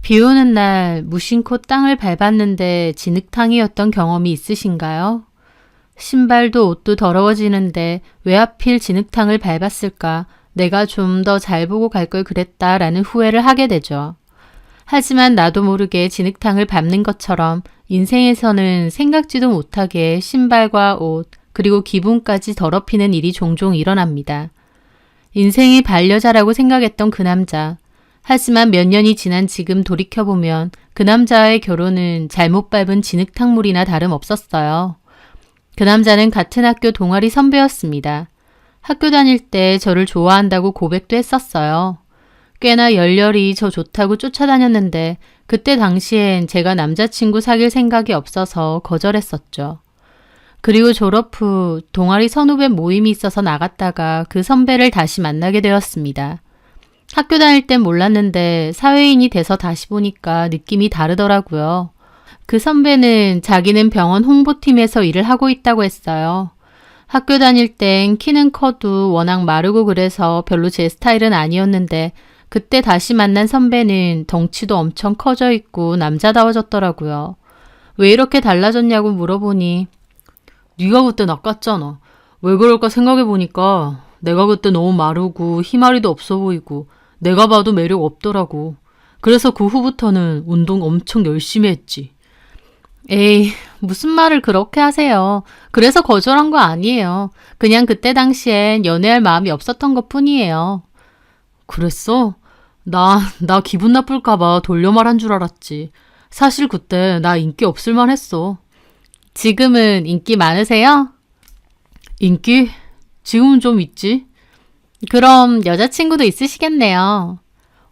비 오는 날 무심코 땅을 밟았는데 진흙탕이었던 경험이 있으신가요? 신발도 옷도 더러워지는데 왜 하필 진흙탕을 밟았을까? 내가 좀 더 잘 보고 갈 걸 그랬다라는 후회를 하게 되죠. 하지만 나도 모르게 진흙탕을 밟는 것처럼 인생에서는 생각지도 못하게 신발과 옷, 그리고 기분까지 더럽히는 일이 종종 일어납니다. 인생이 반려자라고 생각했던 그 남자. 하지만 몇 년이 지난 지금 돌이켜보면 그 남자와의 결혼은 잘못 밟은 진흙탕물이나 다름없었어요. 그 남자는 같은 학교 동아리 선배였습니다. 학교 다닐 때 저를 좋아한다고 고백도 했었어요. 꽤나 열렬히 저 좋다고 쫓아다녔는데 그때 당시엔 제가 남자친구 사귈 생각이 없어서 거절했었죠. 그리고 졸업 후 동아리 선후배 모임이 있어서 나갔다가 그 선배를 다시 만나게 되었습니다. 학교 다닐 땐 몰랐는데 사회인이 돼서 다시 보니까 느낌이 다르더라고요. 그 선배는 자기는 병원 홍보팀에서 일을 하고 있다고 했어요. 학교 다닐 땐 키는 커도 워낙 마르고 그래서 별로 제 스타일은 아니었는데 그때 다시 만난 선배는 덩치도 엄청 커져 있고 남자다워졌더라고요. 왜 이렇게 달라졌냐고 물어보니 네가 그때 낚았잖아. 왜 그럴까 생각해보니까 내가 그때 너무 마르고 희마리도 없어 보이고 내가 봐도 매력 없더라고. 그래서 그 후부터는 운동 엄청 열심히 했지. 에이, 무슨 말을 그렇게 하세요. 그래서 거절한 거 아니에요. 그냥 그때 당시엔 연애할 마음이 없었던 것 뿐이에요. 그랬어? 나 기분 나쁠까봐 돌려 말한 줄 알았지. 사실 그때 나 인기 없을 만했어. 지금은 인기 많으세요? 인기? 지금은 좀 있지. 그럼 여자친구도 있으시겠네요.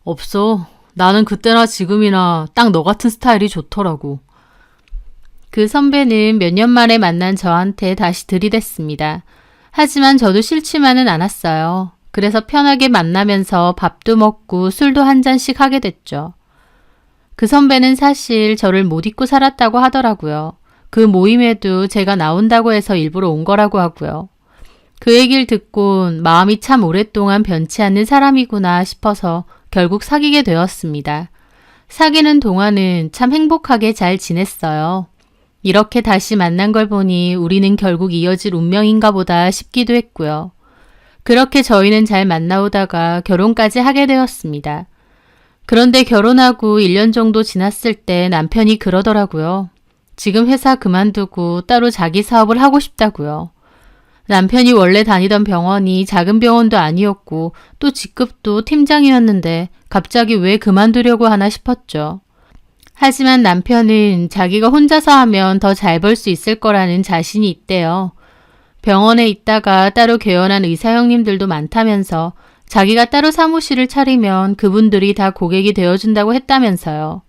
없어. 나는 그때나 지금이나 딱 너 같은 스타일이 좋더라고. 그 선배는 몇 년 만에 만난 저한테 다시 들이댔습니다. 하지만 저도 싫지만은 않았어요. 그래서 편하게 만나면서 밥도 먹고 술도 한 잔씩 하게 됐죠. 그 선배는 사실 저를 못 잊고 살았다고 하더라고요. 그 모임에도 제가 나온다고 해서 일부러 온 거라고 하고요. 그 얘기를 듣곤 마음이 참 오랫동안 변치 않는 사람이구나 싶어서 결국 사귀게 되었습니다. 사귀는 동안은 참 행복하게 잘 지냈어요. 이렇게 다시 만난 걸 보니 우리는 결국 이어질 운명인가 보다 싶기도 했고요. 그렇게 저희는 잘 만나오다가 결혼까지 하게 되었습니다. 그런데 결혼하고 1년 정도 지났을 때 남편이 그러더라고요. 지금 회사 그만두고 따로 자기 사업을 하고 싶다고요. 남편이 원래 다니던 병원이 작은 병원도 아니었고 또 직급도 팀장이었는데 갑자기 왜 그만두려고 하나 싶었죠. 하지만 남편은 자기가 혼자서 하면 더 잘 벌 수 있을 거라는 자신이 있대요. 병원에 있다가 따로 개원한 의사 형님들도 많다면서 자기가 따로 사무실을 차리면 그분들이 다 고객이 되어준다고 했다면서요.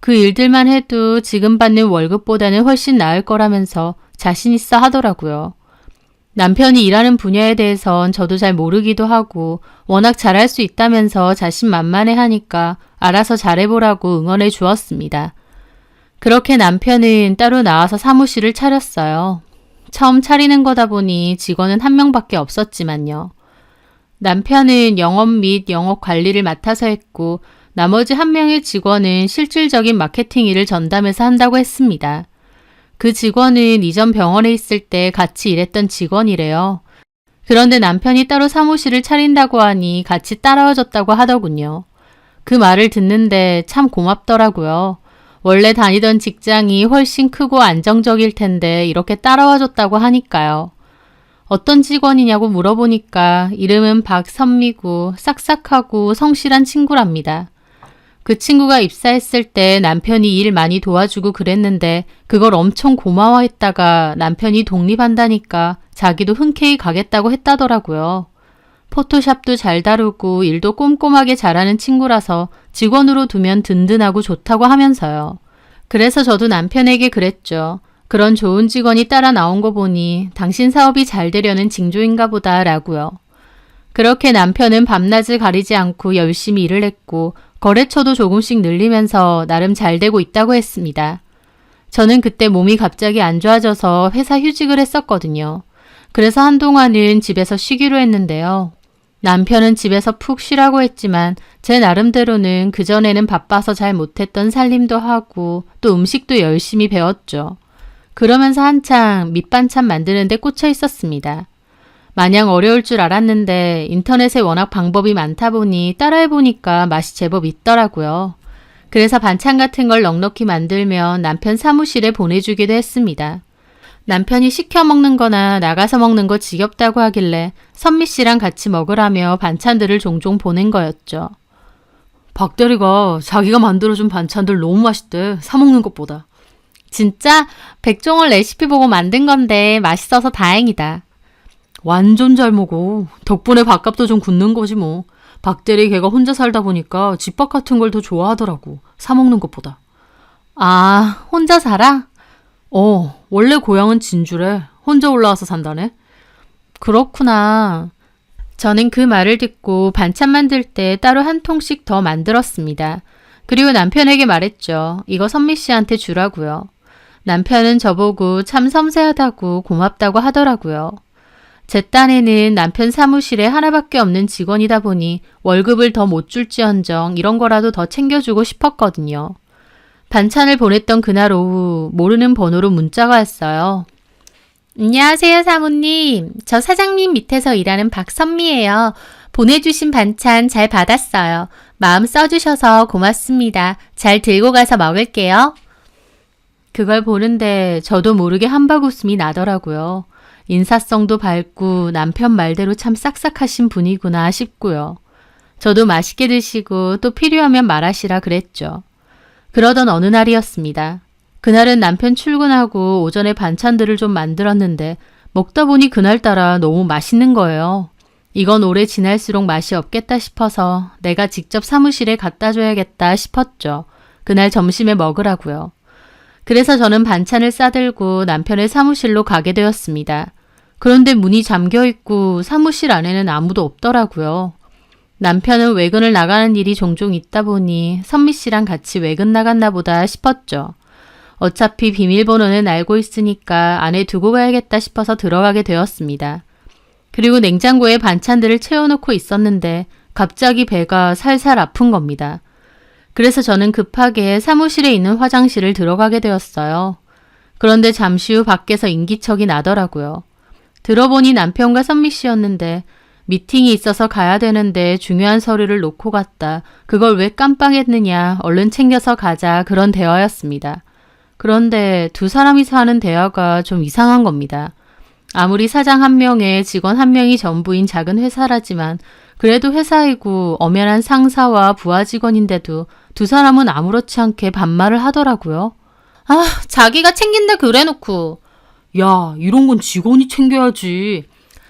그 일들만 해도 지금 받는 월급보다는 훨씬 나을 거라면서 자신 있어 하더라고요. 남편이 일하는 분야에 대해선 저도 잘 모르기도 하고 워낙 잘할 수 있다면서 자신만만해 하니까 알아서 잘해보라고 응원해 주었습니다. 그렇게 남편은 따로 나와서 사무실을 차렸어요. 처음 차리는 거다 보니 직원은 한 명밖에 없었지만요. 남편은 영업 및 영업 관리를 맡아서 했고 나머지 한 명의 직원은 실질적인 마케팅 일을 전담해서 한다고 했습니다. 그 직원은 이전 병원에 있을 때 같이 일했던 직원이래요. 그런데 남편이 따로 사무실을 차린다고 하니 같이 따라와줬다고 하더군요. 그 말을 듣는데 참 고맙더라고요. 원래 다니던 직장이 훨씬 크고 안정적일 텐데 이렇게 따라와줬다고 하니까요. 어떤 직원이냐고 물어보니까 이름은 박선미고 싹싹하고 성실한 친구랍니다. 그 친구가 입사했을 때 남편이 일 많이 도와주고 그랬는데 그걸 엄청 고마워했다가 남편이 독립한다니까 자기도 흔쾌히 가겠다고 했다더라고요. 포토샵도 잘 다루고 일도 꼼꼼하게 잘하는 친구라서 직원으로 두면 든든하고 좋다고 하면서요. 그래서 저도 남편에게 그랬죠. 그런 좋은 직원이 따라 나온 거 보니 당신 사업이 잘 되려는 징조인가 보다 라고요. 그렇게 남편은 밤낮을 가리지 않고 열심히 일을 했고 거래처도 조금씩 늘리면서 나름 잘 되고 있다고 했습니다. 저는 그때 몸이 갑자기 안 좋아져서 회사 휴직을 했었거든요. 그래서 한동안은 집에서 쉬기로 했는데요. 남편은 집에서 푹 쉬라고 했지만 제 나름대로는 그전에는 바빠서 잘 못했던 살림도 하고 또 음식도 열심히 배웠죠. 그러면서 한창 밑반찬 만드는 데 꽂혀 있었습니다. 마냥 어려울 줄 알았는데 인터넷에 워낙 방법이 많다 보니 따라해보니까 맛이 제법 있더라고요. 그래서 반찬 같은 걸 넉넉히 만들면 남편 사무실에 보내주기도 했습니다. 남편이 시켜 먹는 거나 나가서 먹는 거 지겹다고 하길래 선미 씨랑 같이 먹으라며 반찬들을 종종 보낸 거였죠. 박 대리가 자기가 만들어준 반찬들 너무 맛있대. 사 먹는 것보다. 진짜? 백종원 레시피 보고 만든 건데 맛있어서 다행이다. 완전 잘 먹어. 덕분에 밥값도 좀 굳는 거지 뭐. 박 대리 걔가 혼자 살다 보니까 집밥 같은 걸 더 좋아하더라고. 사 먹는 것보다. 아, 혼자 살아? 원래 고향은 진주래. 혼자 올라와서 산다네. 그렇구나. 저는 그 말을 듣고 반찬 만들 때 따로 한 통씩 더 만들었습니다. 그리고 남편에게 말했죠. 이거 선미 씨한테 주라고요. 남편은 저보고 참 섬세하다고 고맙다고 하더라고요. 제 딴에는 남편 사무실에 하나밖에 없는 직원이다 보니 월급을 더 못 줄지언정 이런 거라도 더 챙겨주고 싶었거든요. 반찬을 보냈던 그날 오후 모르는 번호로 문자가 왔어요. 안녕하세요 사모님. 저 사장님 밑에서 일하는 박선미예요. 보내주신 반찬 잘 받았어요. 마음 써주셔서 고맙습니다. 잘 들고 가서 먹을게요. 그걸 보는데 저도 모르게 한박 웃음이 나더라고요. 인사성도 밝고 남편 말대로 참 싹싹하신 분이구나 싶고요. 저도 맛있게 드시고 또 필요하면 말하시라 그랬죠. 그러던 어느 날이었습니다. 그날은 남편 출근하고 오전에 반찬들을 좀 만들었는데 먹다 보니 그날따라 너무 맛있는 거예요. 이건 오래 지날수록 맛이 없겠다 싶어서 내가 직접 사무실에 갖다 줘야겠다 싶었죠. 그날 점심에 먹으라고요. 그래서 저는 반찬을 싸들고 남편의 사무실로 가게 되었습니다. 그런데 문이 잠겨 있고 사무실 안에는 아무도 없더라고요. 남편은 외근을 나가는 일이 종종 있다 보니 선미 씨랑 같이 외근 나갔나 보다 싶었죠. 어차피 비밀번호는 알고 있으니까 안에 두고 가야겠다 싶어서 들어가게 되었습니다. 그리고 냉장고에 반찬들을 채워놓고 있었는데 갑자기 배가 살살 아픈 겁니다. 그래서 저는 급하게 사무실에 있는 화장실을 들어가게 되었어요. 그런데 잠시 후 밖에서 인기척이 나더라고요. 들어보니 남편과 선미 씨였는데 미팅이 있어서 가야 되는데 중요한 서류를 놓고 갔다. 그걸 왜 깜빡했느냐. 얼른 챙겨서 가자. 그런 대화였습니다. 그런데 두 사람이서 하는 대화가 좀 이상한 겁니다. 아무리 사장 한 명에 직원 한 명이 전부인 작은 회사라지만 그래도 회사이고 엄연한 상사와 부하 직원인데도 두 사람은 아무렇지 않게 반말을 하더라고요. 아, 자기가 챙긴다 그래놓고. 야, 이런 건 직원이 챙겨야지.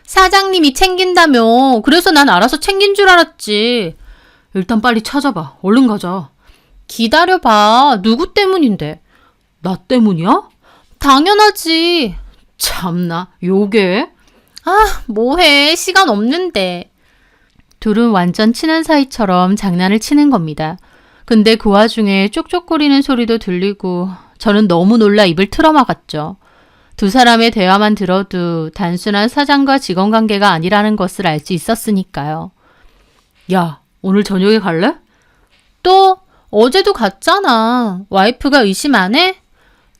사장님이 챙긴다며. 그래서 난 알아서 챙긴 줄 알았지. 일단 빨리 찾아봐. 얼른 가자. 기다려봐. 누구 때문인데? 나 때문이야? 당연하지. 참나, 요게? 아, 뭐해. 시간 없는데. 둘은 완전 친한 사이처럼 장난을 치는 겁니다. 근데 그 와중에 쪽쪽거리는 소리도 들리고 저는 너무 놀라 입을 틀어막았죠. 두 사람의 대화만 들어도 단순한 사장과 직원 관계가 아니라는 것을 알 수 있었으니까요. 야, 오늘 저녁에 갈래? 또? 어제도 갔잖아. 와이프가 의심 안 해?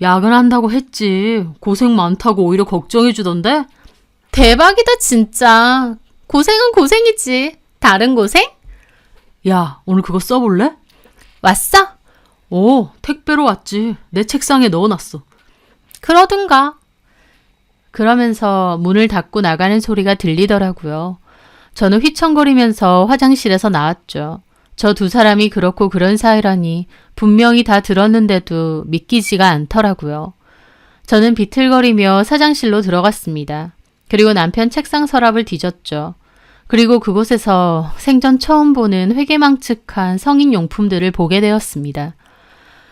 야근한다고 했지. 고생 많다고 오히려 걱정해 주던데? 대박이다 진짜. 고생은 고생이지. 다른 고생? 야, 오늘 그거 써볼래? 왔어? 오, 택배로 왔지. 내 책상에 넣어놨어. 그러든가. 그러면서 문을 닫고 나가는 소리가 들리더라고요. 저는 휘청거리면서 화장실에서 나왔죠. 저 두 사람이 그렇고 그런 사이라니 분명히 다 들었는데도 믿기지가 않더라고요. 저는 비틀거리며 사장실로 들어갔습니다. 그리고 남편 책상 서랍을 뒤졌죠. 그리고 그곳에서 생전 처음 보는 회개망측한 성인용품들을 보게 되었습니다.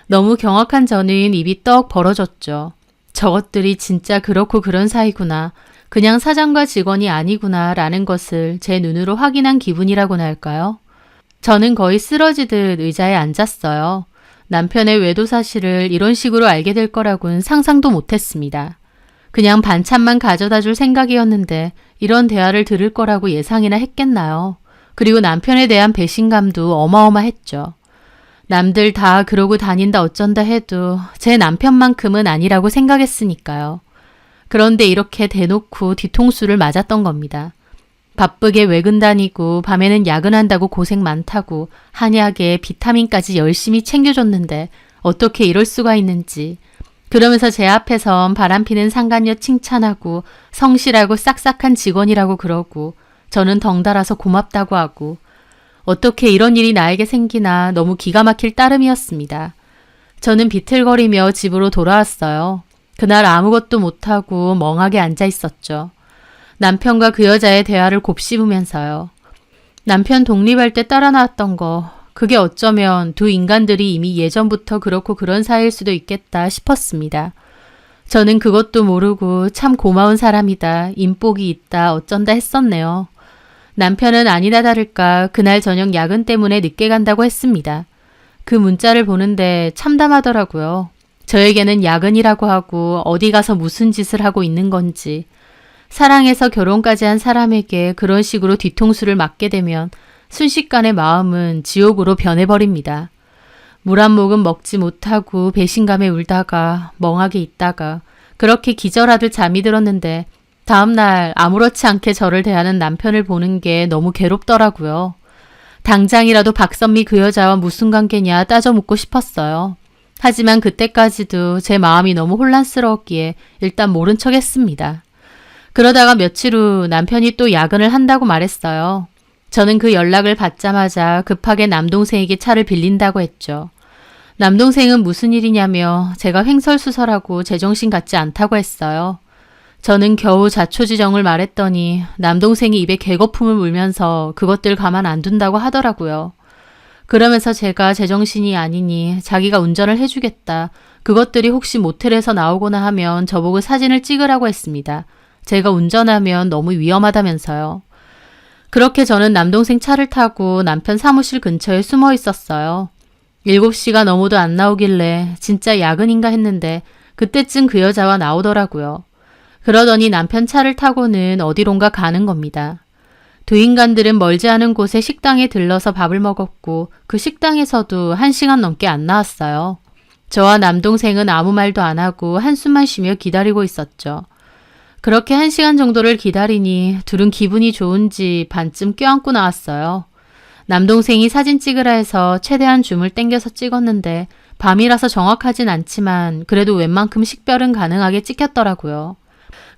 너무 경악한 저는 입이 떡 벌어졌죠. 저것들이 진짜 그렇고 그런 사이구나. 그냥 사장과 직원이 아니구나 라는 것을 제 눈으로 확인한 기분이라고나 할까요? 저는 거의 쓰러지듯 의자에 앉았어요. 남편의 외도 사실을 이런 식으로 알게 될 거라고는 상상도 못했습니다. 그냥 반찬만 가져다 줄 생각이었는데 이런 대화를 들을 거라고 예상이나 했겠나요? 그리고 남편에 대한 배신감도 어마어마했죠. 남들 다 그러고 다닌다 어쩐다 해도 제 남편만큼은 아니라고 생각했으니까요. 그런데 이렇게 대놓고 뒤통수를 맞았던 겁니다. 바쁘게 외근 다니고 밤에는 야근한다고 고생 많다고 한약에 비타민까지 열심히 챙겨줬는데 어떻게 이럴 수가 있는지. 그러면서 제 앞에선 바람피는 상간녀 칭찬하고 성실하고 싹싹한 직원이라고 그러고 저는 덩달아서 고맙다고 하고 어떻게 이런 일이 나에게 생기나 너무 기가 막힐 따름이었습니다. 저는 비틀거리며 집으로 돌아왔어요. 그날 아무것도 못하고 멍하게 앉아 있었죠. 남편과 그 여자의 대화를 곱씹으면서요. 남편 독립할 때 따라 나왔던 거, 그게 어쩌면 두 인간들이 이미 예전부터 그렇고 그런 사이일 수도 있겠다 싶었습니다. 저는 그것도 모르고 참 고마운 사람이다, 인복이 있다, 어쩐다 했었네요. 남편은 아니나 다를까 그날 저녁 야근 때문에 늦게 간다고 했습니다. 그 문자를 보는데 참담하더라고요. 저에게는 야근이라고 하고 어디 가서 무슨 짓을 하고 있는 건지. 사랑해서 결혼까지 한 사람에게 그런 식으로 뒤통수를 맞게 되면 순식간에 마음은 지옥으로 변해버립니다. 물 한 모금 먹지 못하고 배신감에 울다가 멍하게 있다가 그렇게 기절하듯 잠이 들었는데 다음날 아무렇지 않게 저를 대하는 남편을 보는 게 너무 괴롭더라고요. 당장이라도 박선미 그 여자와 무슨 관계냐 따져 묻고 싶었어요. 하지만 그때까지도 제 마음이 너무 혼란스러웠기에 일단 모른 척 했습니다. 그러다가 며칠 후 남편이 또 야근을 한다고 말했어요. 저는 그 연락을 받자마자 급하게 남동생에게 차를 빌린다고 했죠. 남동생은 무슨 일이냐며 제가 횡설수설하고 제정신 같지 않다고 했어요. 저는 겨우 자초지정을 말했더니 남동생이 입에 개거품을 물면서 그것들 가만 안 둔다고 하더라고요. 그러면서 제가 제정신이 아니니 자기가 운전을 해주겠다. 그것들이 혹시 모텔에서 나오거나 하면 저보고 사진을 찍으라고 했습니다. 제가 운전하면 너무 위험하다면서요. 그렇게 저는 남동생 차를 타고 남편 사무실 근처에 숨어 있었어요. 7시가 넘어도 안 나오길래 진짜 야근인가 했는데 그때쯤 그 여자와 나오더라고요. 그러더니 남편 차를 타고는 어디론가 가는 겁니다. 두 인간들은 멀지 않은 곳에 식당에 들러서 밥을 먹었고 그 식당에서도 1시간 넘게 안 나왔어요. 저와 남동생은 아무 말도 안 하고 한숨만 쉬며 기다리고 있었죠. 그렇게 1시간 정도를 기다리니 둘은 기분이 좋은지 반쯤 껴안고 나왔어요. 남동생이 사진 찍으라 해서 최대한 줌을 당겨서 찍었는데 밤이라서 정확하진 않지만 그래도 웬만큼 식별은 가능하게 찍혔더라고요.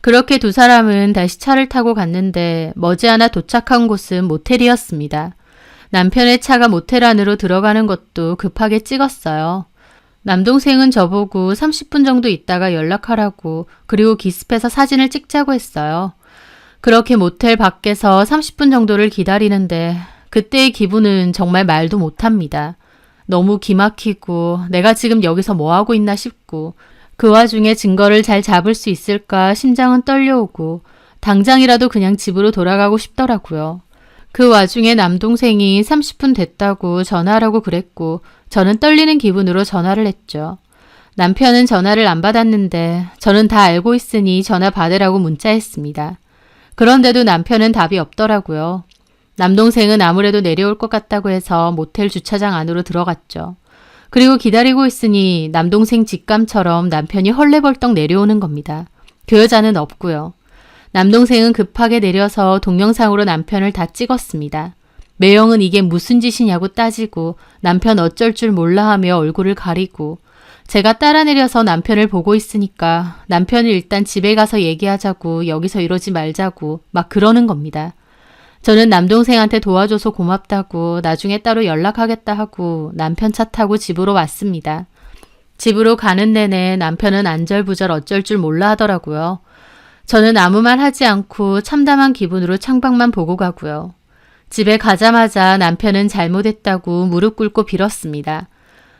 그렇게 두 사람은 다시 차를 타고 갔는데 머지않아 도착한 곳은 모텔이었습니다. 남편의 차가 모텔 안으로 들어가는 것도 급하게 찍었어요. 남동생은 저보고 30분 정도 있다가 연락하라고 그리고 기습해서 사진을 찍자고 했어요. 그렇게 모텔 밖에서 30분 정도를 기다리는데 그때의 기분은 정말 말도 못합니다. 너무 기막히고 내가 지금 여기서 뭐하고 있나 싶고 그 와중에 증거를 잘 잡을 수 있을까 심장은 떨려오고 당장이라도 그냥 집으로 돌아가고 싶더라고요. 그 와중에 남동생이 30분 됐다고 전화하라고 그랬고 저는 떨리는 기분으로 전화를 했죠. 남편은 전화를 안 받았는데 저는 다 알고 있으니 전화 받으라고 문자했습니다. 그런데도 남편은 답이 없더라고요. 남동생은 아무래도 내려올 것 같다고 해서 모텔 주차장 안으로 들어갔죠. 그리고 기다리고 있으니 남동생 직감처럼 남편이 헐레벌떡 내려오는 겁니다. 그 여자는 없고요. 남동생은 급하게 내려서 동영상으로 남편을 다 찍었습니다. 매형은 이게 무슨 짓이냐고 따지고 남편 어쩔 줄 몰라 하며 얼굴을 가리고 제가 따라 내려서 남편을 보고 있으니까 남편이 일단 집에 가서 얘기하자고 여기서 이러지 말자고 막 그러는 겁니다. 저는 남동생한테 도와줘서 고맙다고 나중에 따로 연락하겠다 하고 남편 차 타고 집으로 왔습니다. 집으로 가는 내내 남편은 안절부절 어쩔 줄 몰라 하더라고요. 저는 아무 말 하지 않고 참담한 기분으로 창밖만 보고 가고요. 집에 가자마자 남편은 잘못했다고 무릎 꿇고 빌었습니다.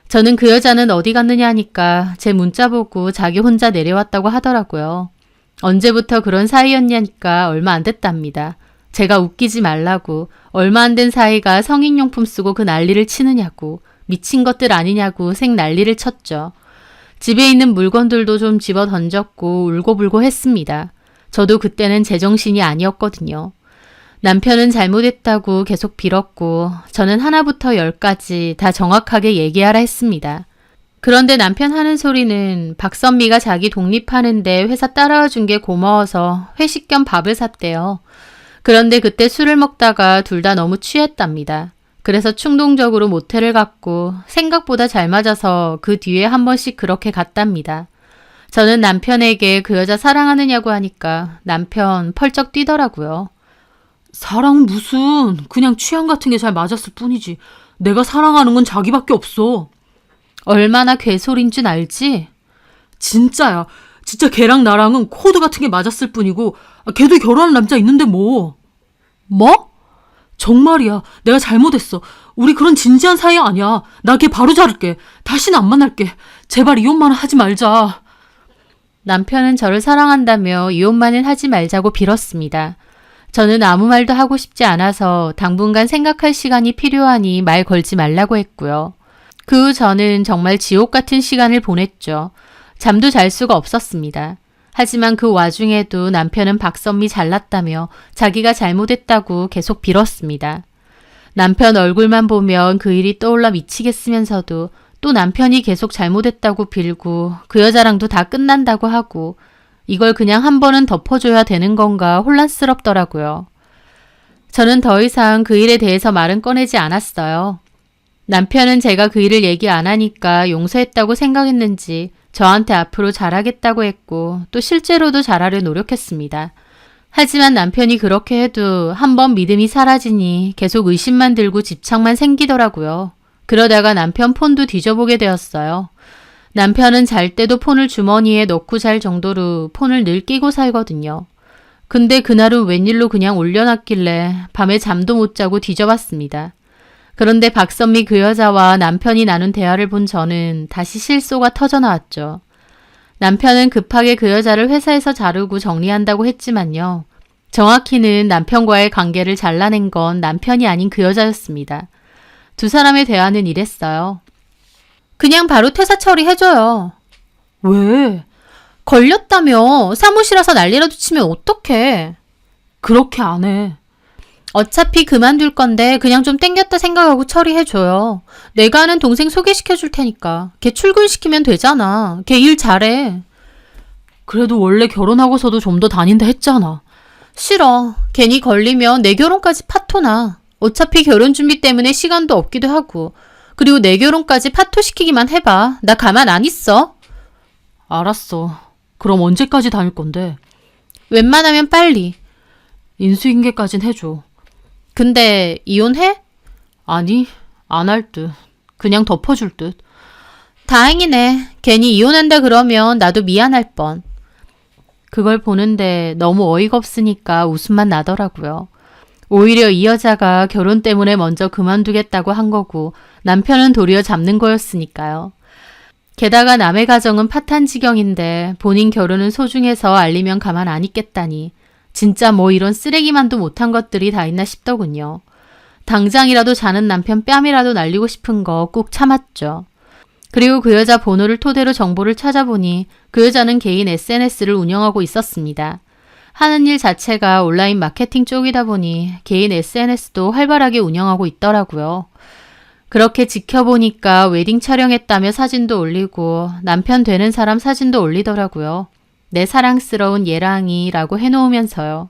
저는 그 여자는 어디 갔느냐 하니까 제 문자 보고 자기 혼자 내려왔다고 하더라고요. 언제부터 그런 사이였냐니까 얼마 안 됐답니다. 제가 웃기지 말라고 얼마 안 된 사이가 성인용품 쓰고 그 난리를 치느냐고 미친 것들 아니냐고 생 난리를 쳤죠. 집에 있는 물건들도 좀 집어 던졌고 울고불고 했습니다. 저도 그때는 제정신이 아니었거든요. 남편은 잘못했다고 계속 빌었고 저는 하나부터 열까지 다 정확하게 얘기하라 했습니다. 그런데 남편 하는 소리는 박선미가 자기 독립하는데 회사 따라와 준 게 고마워서 회식 겸 밥을 샀대요. 그런데 그때 술을 먹다가 둘 다 너무 취했답니다. 그래서 충동적으로 모텔을 갔고 생각보다 잘 맞아서 그 뒤에 한 번씩 그렇게 갔답니다. 저는 남편에게 그 여자 사랑하느냐고 하니까 남편 펄쩍 뛰더라고요. 사랑은 무슨 그냥 취향 같은 게 잘 맞았을 뿐이지. 내가 사랑하는 건 자기밖에 없어. 얼마나 괴소린 줄 알지? 진짜야. 진짜 걔랑 나랑은 코드 같은 게 맞았을 뿐이고 걔도 결혼한 남자 있는데 뭐. 뭐? 정말이야. 내가 잘못했어. 우리 그런 진지한 사이 아니야. 나 걔 바로 자를게. 다시는 안 만날게. 제발 이혼만 하지 말자. 남편은 저를 사랑한다며 이혼만은 하지 말자고 빌었습니다. 저는 아무 말도 하고 싶지 않아서 당분간 생각할 시간이 필요하니 말 걸지 말라고 했고요. 그 후 저는 정말 지옥 같은 시간을 보냈죠. 잠도 잘 수가 없었습니다. 하지만 그 와중에도 남편은 박선미 잘났다며 자기가 잘못했다고 계속 빌었습니다. 남편 얼굴만 보면 그 일이 떠올라 미치겠으면서도 또 남편이 계속 잘못했다고 빌고 그 여자랑도 다 끝난다고 하고 이걸 그냥 한 번은 덮어줘야 되는 건가 혼란스럽더라고요. 저는 더 이상 그 일에 대해서 말은 꺼내지 않았어요. 남편은 제가 그 일을 얘기 안 하니까 용서했다고 생각했는지 저한테 앞으로 잘하겠다고 했고 또 실제로도 잘하려 노력했습니다. 하지만 남편이 그렇게 해도 한번 믿음이 사라지니 계속 의심만 들고 집착만 생기더라고요. 그러다가 남편 폰도 뒤져보게 되었어요. 남편은 잘 때도 폰을 주머니에 넣고 잘 정도로 폰을 늘 끼고 살거든요. 근데 그날은 웬일로 그냥 올려놨길래 밤에 잠도 못 자고 뒤져봤습니다. 그런데 박선미 그 여자와 남편이 나눈 대화를 본 저는 다시 실소가 터져나왔죠. 남편은 급하게 그 여자를 회사에서 자르고 정리한다고 했지만요. 정확히는 남편과의 관계를 잘라낸 건 남편이 아닌 그 여자였습니다. 두 사람의 대화는 이랬어요. 그냥 바로 퇴사 처리해줘요. 왜? 걸렸다며. 사무실 와서 난리라도 치면 어떡해. 그렇게 안 해. 어차피 그만둘 건데 그냥 좀 땡겼다 생각하고 처리해줘요. 내가 아는 동생 소개시켜줄 테니까. 걔 출근시키면 되잖아. 걔 일 잘해. 그래도 원래 결혼하고서도 좀 더 다닌다 했잖아. 싫어. 괜히 걸리면 내 결혼까지 파토나. 어차피 결혼 준비 때문에 시간도 없기도 하고. 그리고 내 결혼까지 파토시키기만 해봐. 나 가만 안 있어. 알았어. 그럼 언제까지 다닐 건데? 웬만하면 빨리. 인수인계까진 해줘. 근데 이혼해? 아니, 안 할 듯. 그냥 덮어줄 듯. 다행이네. 괜히 이혼한다 그러면 나도 미안할 뻔. 그걸 보는데 너무 어이가 없으니까 웃음만 나더라고요. 오히려 이 여자가 결혼 때문에 먼저 그만두겠다고 한 거고 남편은 도리어 잡는 거였으니까요. 게다가 남의 가정은 파탄 지경인데 본인 결혼은 소중해서 알리면 가만 안 있겠다니. 진짜 뭐 이런 쓰레기만도 못한 것들이 다 있나 싶더군요. 당장이라도 자는 남편 뺨이라도 날리고 싶은 거 꾹 참았죠. 그리고 그 여자 번호를 토대로 정보를 찾아보니 그 여자는 개인 SNS를 운영하고 있었습니다. 하는 일 자체가 온라인 마케팅 쪽이다 보니 개인 SNS도 활발하게 운영하고 있더라고요. 그렇게 지켜보니까 웨딩 촬영했다며 사진도 올리고 남편 되는 사람 사진도 올리더라고요. 내 사랑스러운 예랑이라고 해놓으면서요.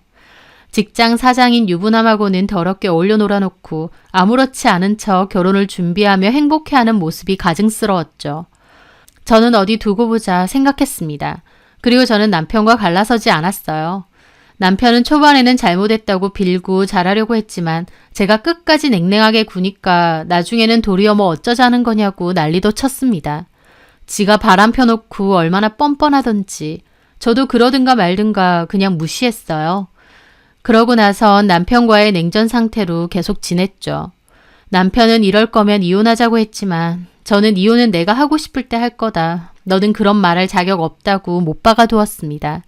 직장 사장인 유부남하고는 더럽게 어울려 놀아놓고 아무렇지 않은 척 결혼을 준비하며 행복해하는 모습이 가증스러웠죠. 저는 어디 두고 보자 생각했습니다. 그리고 저는 남편과 갈라서지 않았어요. 남편은 초반에는 잘못했다고 빌고 잘하려고 했지만 제가 끝까지 냉랭하게 구니까 나중에는 도리어 뭐 어쩌자는 거냐고 난리도 쳤습니다. 지가 바람 펴놓고 얼마나 뻔뻔하던지 저도 그러든가 말든가 그냥 무시했어요. 그러고 나선 남편과의 냉전 상태로 계속 지냈죠. 남편은 이럴 거면 이혼하자고 했지만 저는 이혼은 내가 하고 싶을 때 할 거다. 너는 그런 말할 자격 없다고 못 박아두었습니다.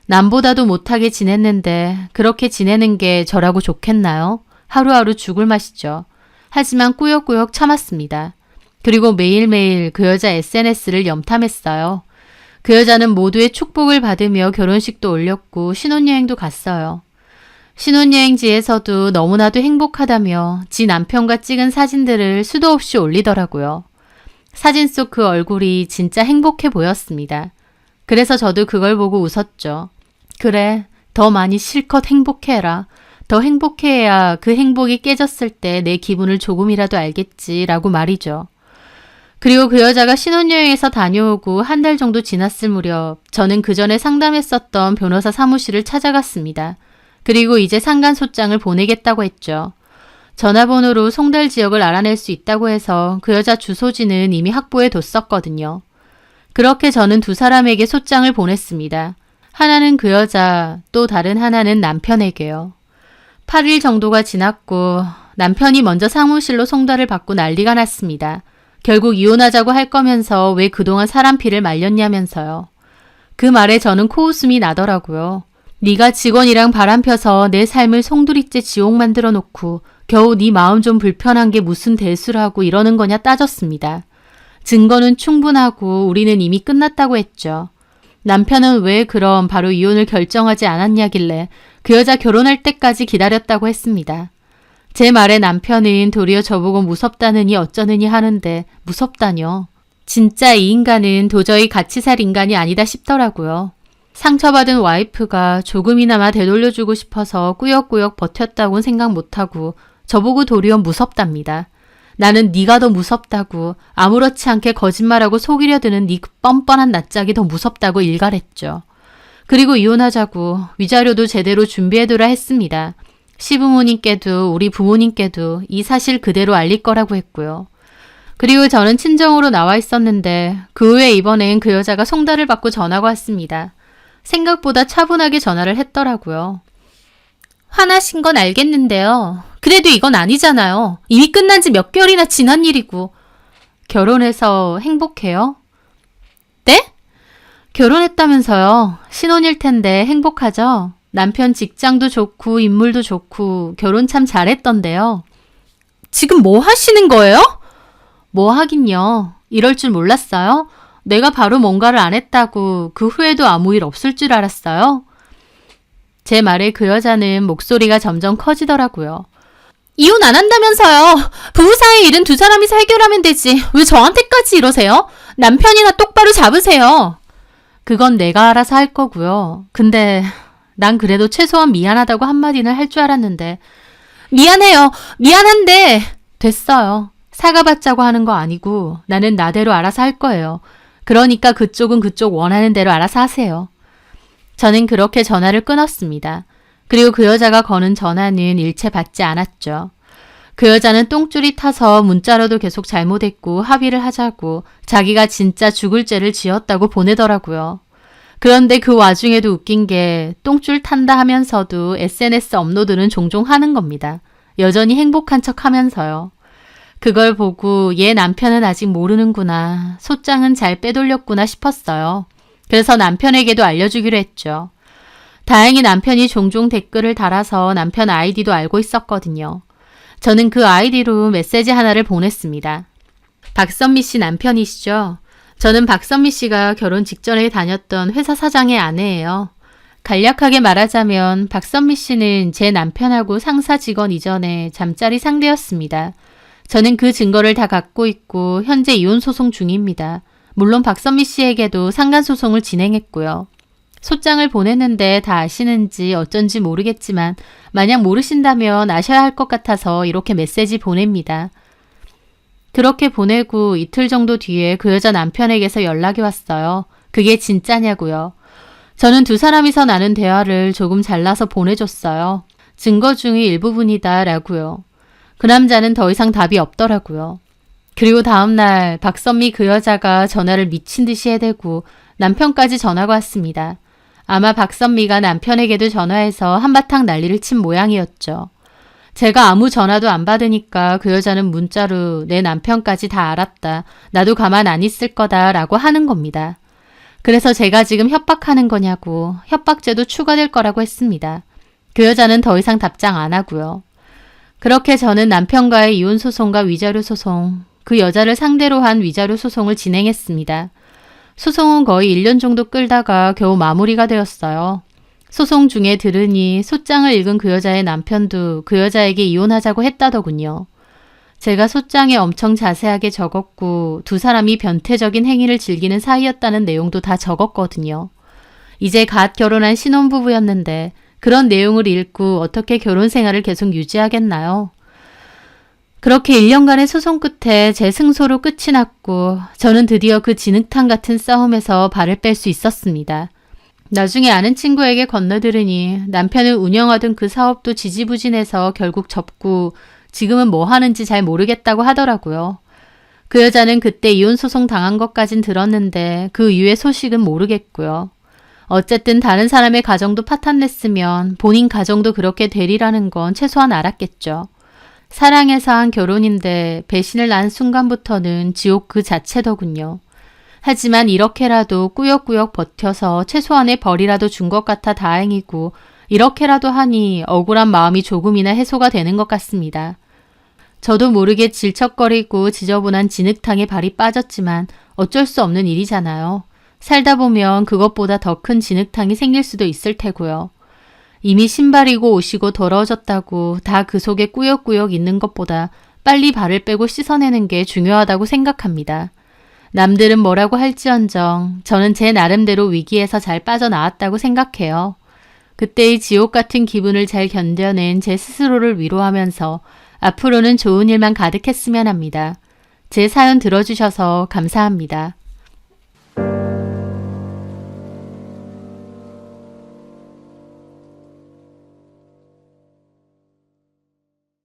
남보다도 못하게 지냈는데 그렇게 지내는 게 저라고 좋겠나요? 하루하루 죽을 맛이죠. 하지만 꾸역꾸역 참았습니다. 그리고 매일매일 그 여자 SNS를 염탐했어요. 그 여자는 모두의 축복을 받으며 결혼식도 올렸고 신혼여행도 갔어요. 신혼여행지에서도 너무나도 행복하다며 지 남편과 찍은 사진들을 수도 없이 올리더라고요. 사진 속 그 얼굴이 진짜 행복해 보였습니다. 그래서 저도 그걸 보고 웃었죠. 그래, 더 많이 실컷 행복해라. 더 행복해야 그 행복이 깨졌을 때 내 기분을 조금이라도 알겠지라고 말이죠. 그리고 그 여자가 신혼여행에서 다녀오고 한 달 정도 지났을 무렵 저는 그 전에 상담했었던 변호사 사무실을 찾아갔습니다. 그리고 이제 상간소장을 보내겠다고 했죠. 전화번호로 송달 지역을 알아낼 수 있다고 해서 그 여자 주소지는 이미 확보해 뒀었거든요. 그렇게 저는 두 사람에게 소장을 보냈습니다. 하나는 그 여자, 또 다른 하나는 남편에게요. 8일 정도가 지났고 남편이 먼저 사무실로 송달을 받고 난리가 났습니다. 결국 이혼하자고 할 거면서 왜 그동안 사람 피를 말렸냐면서요. 그 말에 저는 코웃음이 나더라고요. 네가 직원이랑 바람 펴서 내 삶을 송두리째 지옥 만들어 놓고 겨우 네 마음 좀 불편한 게 무슨 대수라고 이러는 거냐 따졌습니다. 증거는 충분하고 우리는 이미 끝났다고 했죠. 남편은 왜 그럼 바로 이혼을 결정하지 않았냐길래 그 여자 결혼할 때까지 기다렸다고 했습니다. 제 말에 남편은 도리어 저보고 무섭다느니 어쩌느니 하는데 무섭다뇨. 진짜 이 인간은 도저히 같이 살 인간이 아니다 싶더라고요. 상처받은 와이프가 조금이나마 되돌려주고 싶어서 꾸역꾸역 버텼다고는 생각 못하고 저보고 도리어 무섭답니다. 나는 네가 더 무섭다고 아무렇지 않게 거짓말하고 속이려 드는 네 뻔뻔한 낯짝이 더 무섭다고 일갈했죠. 그리고 이혼하자고 위자료도 제대로 준비해두라 했습니다. 시부모님께도 우리 부모님께도 이 사실 그대로 알릴 거라고 했고요. 그리고 저는 친정으로 나와 있었는데 그 후에 이번엔 그 여자가 송달을 받고 전화가 왔습니다. 생각보다 차분하게 전화를 했더라고요. 화나신 건 알겠는데요. 그래도 이건 아니잖아요. 이미 끝난 지 몇 개월이나 지난 일이고. 결혼해서 행복해요? 네? 결혼했다면서요. 신혼일 텐데 행복하죠? 남편 직장도 좋고 인물도 좋고 결혼 참 잘했던데요. 지금 뭐 하시는 거예요? 뭐 하긴요. 이럴 줄 몰랐어요? 내가 바로 뭔가를 안 했다고 그 후에도 아무 일 없을 줄 알았어요? 제 말에 그 여자는 목소리가 점점 커지더라고요. 이혼 안 한다면서요. 부부 사이 일은 두 사람이서 해결하면 되지. 왜 저한테까지 이러세요? 남편이나 똑바로 잡으세요. 그건 내가 알아서 할 거고요. 근데 난 그래도 최소한 미안하다고 한마디는 할 줄 알았는데. 미안해요. 미안한데. 됐어요. 사과받자고 하는 거 아니고 나는 나대로 알아서 할 거예요. 그러니까 그쪽은 그쪽 원하는 대로 알아서 하세요. 저는 그렇게 전화를 끊었습니다. 그리고 그 여자가 거는 전화는 일체 받지 않았죠. 그 여자는 똥줄이 타서 문자로도 계속 잘못했고 합의를 하자고 자기가 진짜 죽을 죄를 지었다고 보내더라고요. 그런데 그 와중에도 웃긴 게 똥줄 탄다 하면서도 SNS 업로드는 종종 하는 겁니다. 여전히 행복한 척 하면서요. 그걸 보고 얘 남편은 아직 모르는구나. 소장은 잘 빼돌렸구나 싶었어요. 그래서 남편에게도 알려주기로 했죠. 다행히 남편이 종종 댓글을 달아서 남편 아이디도 알고 있었거든요. 저는 그 아이디로 메시지 하나를 보냈습니다. 박선미 씨 남편이시죠? 저는 박선미 씨가 결혼 직전에 다녔던 회사 사장의 아내예요. 간략하게 말하자면 박선미 씨는 제 남편하고 상사 직원 이전에 잠자리 상대였습니다. 저는 그 증거를 다 갖고 있고 현재 이혼 소송 중입니다. 물론 박선미 씨에게도 상간소송을 진행했고요. 소장을 보냈는데 다 아시는지 어쩐지 모르겠지만 만약 모르신다면 아셔야 할 것 같아서 이렇게 메시지 보냅니다. 그렇게 보내고 이틀 정도 뒤에 그 여자 남편에게서 연락이 왔어요. 그게 진짜냐고요. 저는 두 사람이서 나눈 대화를 조금 잘라서 보내줬어요. 증거 중의 일부분이다 라고요. 그 남자는 더 이상 답이 없더라고요. 그리고 다음날 박선미 그 여자가 전화를 미친 듯이 해대고 남편까지 전화가 왔습니다. 아마 박선미가 남편에게도 전화해서 한바탕 난리를 친 모양이었죠. 제가 아무 전화도 안 받으니까 그 여자는 문자로 내 남편까지 다 알았다. 나도 가만 안 있을 거다 라고 하는 겁니다. 그래서 제가 지금 협박하는 거냐고 협박죄도 추가될 거라고 했습니다. 그 여자는 더 이상 답장 안 하고요. 그렇게 저는 남편과의 이혼 소송과 위자료 소송 그 여자를 상대로 한 위자료 소송을 진행했습니다. 소송은 거의 1년 정도 끌다가 겨우 마무리가 되었어요. 소송 중에 들으니 소장을 읽은 그 여자의 남편도 그 여자에게 이혼하자고 했다더군요. 제가 소장에 엄청 자세하게 적었고 두 사람이 변태적인 행위를 즐기는 사이였다는 내용도 다 적었거든요. 이제 갓 결혼한 신혼부부였는데 그런 내용을 읽고 어떻게 결혼 생활을 계속 유지하겠나요? 그렇게 1년간의 소송 끝에 제 승소로 끝이 났고 저는 드디어 그 진흙탕 같은 싸움에서 발을 뺄 수 있었습니다. 나중에 아는 친구에게 건너들으니 남편을 운영하던 그 사업도 지지부진해서 결국 접고 지금은 뭐 하는지 잘 모르겠다고 하더라고요. 그 여자는 그때 이혼 소송 당한 것까진 들었는데 그 이후의 소식은 모르겠고요. 어쨌든 다른 사람의 가정도 파탄냈으면 본인 가정도 그렇게 되리라는 건 최소한 알았겠죠. 사랑해서 한 결혼인데 배신을 난 순간부터는 지옥 그 자체더군요. 하지만 이렇게라도 꾸역꾸역 버텨서 최소한의 벌이라도 준 것 같아 다행이고 이렇게라도 하니 억울한 마음이 조금이나 해소가 되는 것 같습니다. 저도 모르게 질척거리고 지저분한 진흙탕에 발이 빠졌지만 어쩔 수 없는 일이잖아요. 살다 보면 그것보다 더 큰 진흙탕이 생길 수도 있을 테고요. 이미 신발이고 옷이고 더러워졌다고 다 그 속에 꾸역꾸역 있는 것보다 빨리 발을 빼고 씻어내는 게 중요하다고 생각합니다. 남들은 뭐라고 할지언정 저는 제 나름대로 위기에서 잘 빠져나왔다고 생각해요. 그때의 지옥 같은 기분을 잘 견뎌낸 제 스스로를 위로하면서 앞으로는 좋은 일만 가득했으면 합니다. 제 사연 들어주셔서 감사합니다.